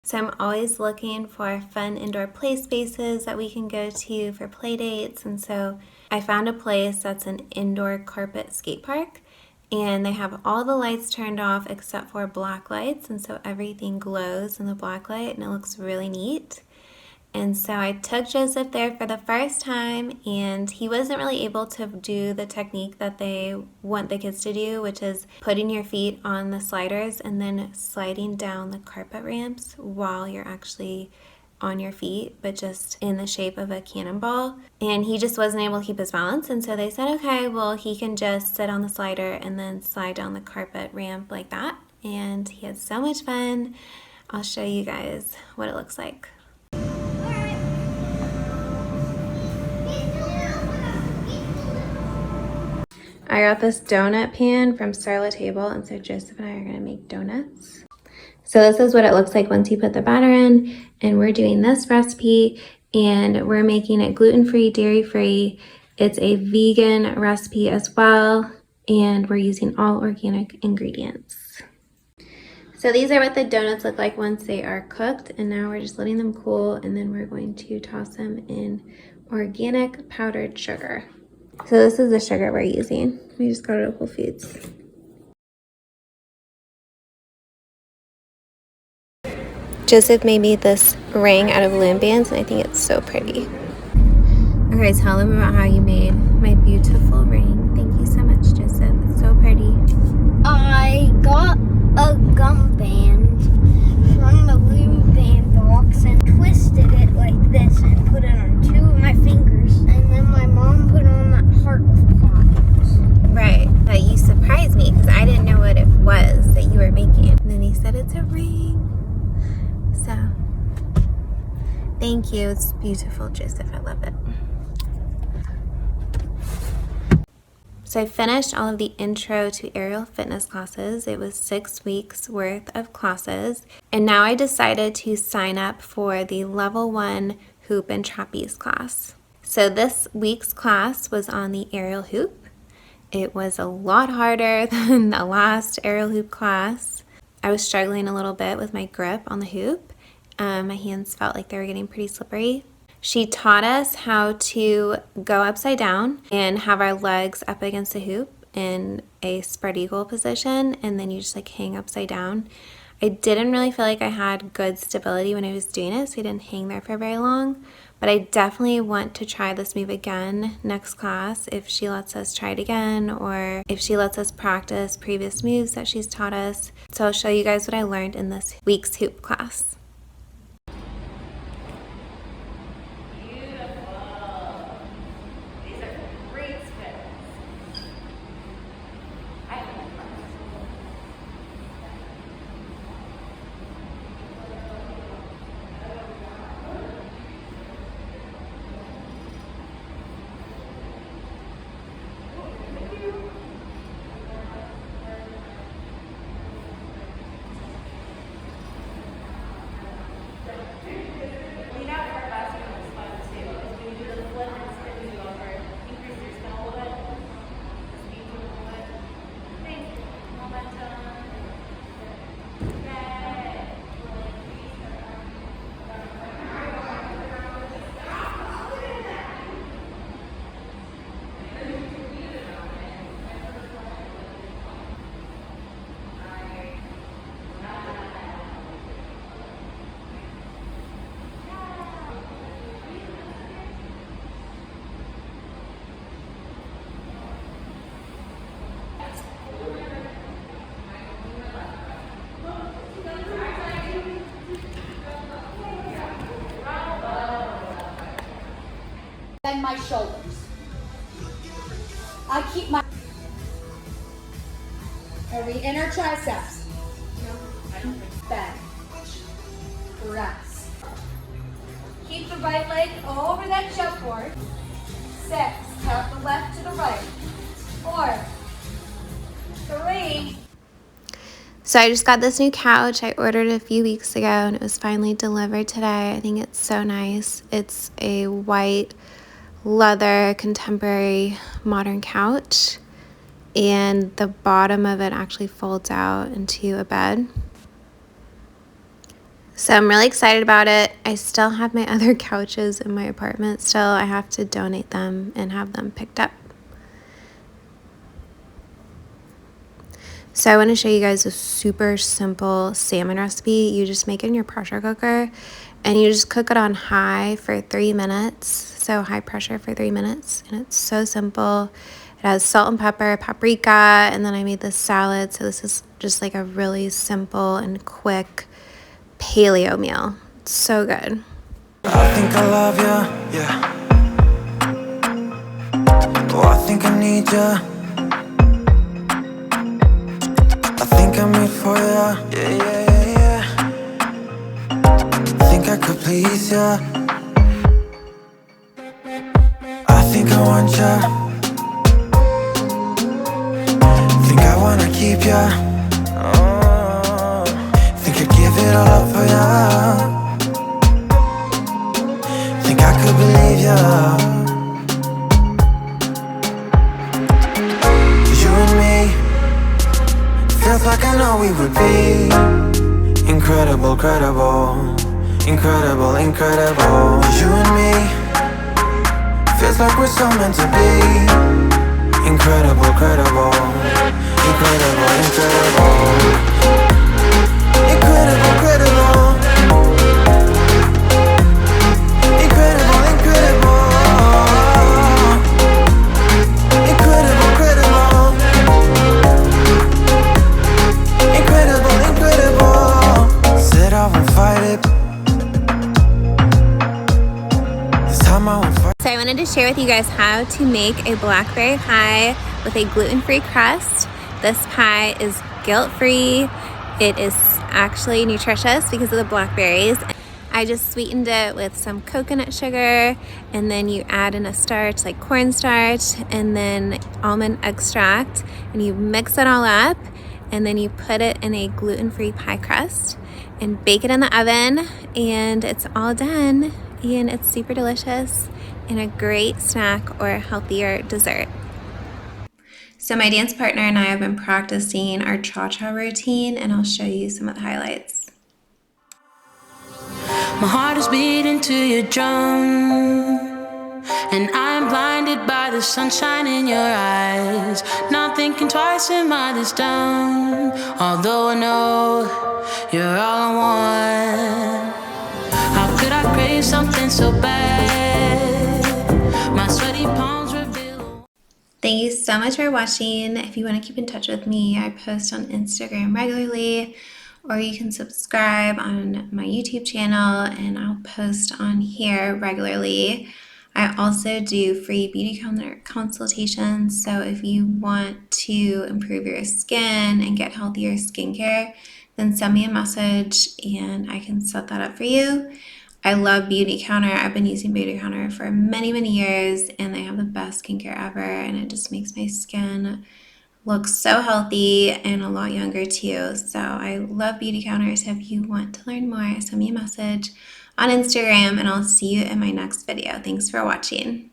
So I'm always looking for fun indoor play spaces that we can go to for play dates. And so I found a place that's an indoor carpet skate park, and they have all the lights turned off except for black lights. And so everything glows in the black light and it looks really neat. And so I took Joseph there for the first time, and he wasn't really able to do the technique that they want the kids to do, which is putting your feet on the sliders and then sliding down the carpet ramps while you're actually on your feet, but just in the shape of a cannonball. And he just wasn't able to keep his balance. And so they said, okay, well, he can just sit on the slider and then slide down the carpet ramp like that. And he had so much fun. I'll show you guys what it looks like. I got this donut pan from Star Table, and so Joseph and I are gonna make donuts. So this is what it looks like once you put the batter in, and we're doing this recipe, and we're making it gluten-free, dairy-free. It's a vegan recipe as well, and we're using all organic ingredients. So these are what the donuts look like once they are cooked, and now we're just letting them cool, and then we're going to toss them in organic powdered sugar. So this is the sugar we're using. We just got it at Whole Foods. Joseph made me this ring out of loom bands, and I think it's so pretty. Okay, tell them about how you made my beautiful ring. Thank you so much, Joseph. It's so pretty. I got a gum band from the loom band box and twisted it like this and put it on two of my fingers. And then my mom put on that heart with pots. Right, but you surprised me because I didn't know what it was that you were making. And then he said it's a ring. So, thank you. It's beautiful, Joseph. I love it. So I finished all of the intro to aerial fitness classes. It was 6 weeks worth of classes. And now I decided to sign up for the level 1 hoop and trapeze class. So this week's class was on the aerial hoop. It was a lot harder than the last aerial hoop class. I was struggling a little bit with my grip on the hoop. My hands felt like they were getting pretty slippery. She taught us how to go upside down and have our legs up against the hoop in a spread eagle position, and then you just like hang upside down. I didn't really feel like I had good stability when I was doing it, so I didn't hang there for very long. But I definitely want to try this move again next class if she lets us try it again, or if she lets us practice previous moves that she's taught us. So I'll show you guys what I learned in this week's hoop class. Bend my shoulders. I keep my inner triceps. Bend. Press. Keep the right leg over that jump board. 6. Tap the left to the right. 4. 3. So I just got this new couch. I ordered it a few weeks ago and it was finally delivered today. I think it's so nice. It's a white leather contemporary modern couch, and the bottom of it actually folds out into a bed. So I'm really excited about it. I still have my other couches in my apartment still. I have to donate them and have them picked up. So I want to show you guys a super simple salmon recipe. You just make it in your pressure cooker and you just cook it on high for 3 minutes. So high pressure for 3 minutes. And it's so simple. It has salt and pepper, paprika, and then I made this salad. So this is just like a really simple and quick paleo meal. It's so good. I think I love you, yeah. Oh, I think I need you. I think I'm made for you, yeah, yeah, yeah, yeah. Think I could please you. I think I want you. Think I wanna keep you. Oh, think I'd give it all up for you. Think I could believe you. You and me, feels like I know we would be incredible, credible, incredible, incredible. You and me, feels like we're so meant to be incredible, credible, incredible, incredible, incredible, credible, incredible, incredible, incredible, credible, incredible, incredible. Said I won't fight it. This time I won't fight. So I wanted to share with you guys how to make a blackberry pie with a gluten-free crust. This pie is guilt-free. It is actually nutritious because of the blackberries. I just sweetened it with some coconut sugar, and then you add in a starch like cornstarch and then almond extract, and you mix it all up, and then you put it in a gluten-free pie crust and bake it in the oven, and it's all done, and it's super delicious and a great snack or healthier dessert. So my dance partner and I have been practicing our cha-cha routine, and I'll show you some of the highlights. My heart is beating to your drum, and I'm blinded by the sunshine in your eyes. Not thinking twice, am I this dumb? Although I know you're all I want. How could I crave something so bad? My sweaty palms reveal. Thank you so much for watching. If you want to keep in touch with me, I post on Instagram regularly, or you can subscribe on my YouTube channel and I'll post on here regularly. I also do free beauty consultations, so if you want to improve your skin and get healthier skincare, then send me a message and I can set that up for you. I love Beautycounter. I've been using Beautycounter for many, many years, and they have the best skincare ever, and it just makes my skin look so healthy and a lot younger too. So I love Beautycounter. So if you want to learn more, send me a message on Instagram, and I'll see you in my next video. Thanks for watching.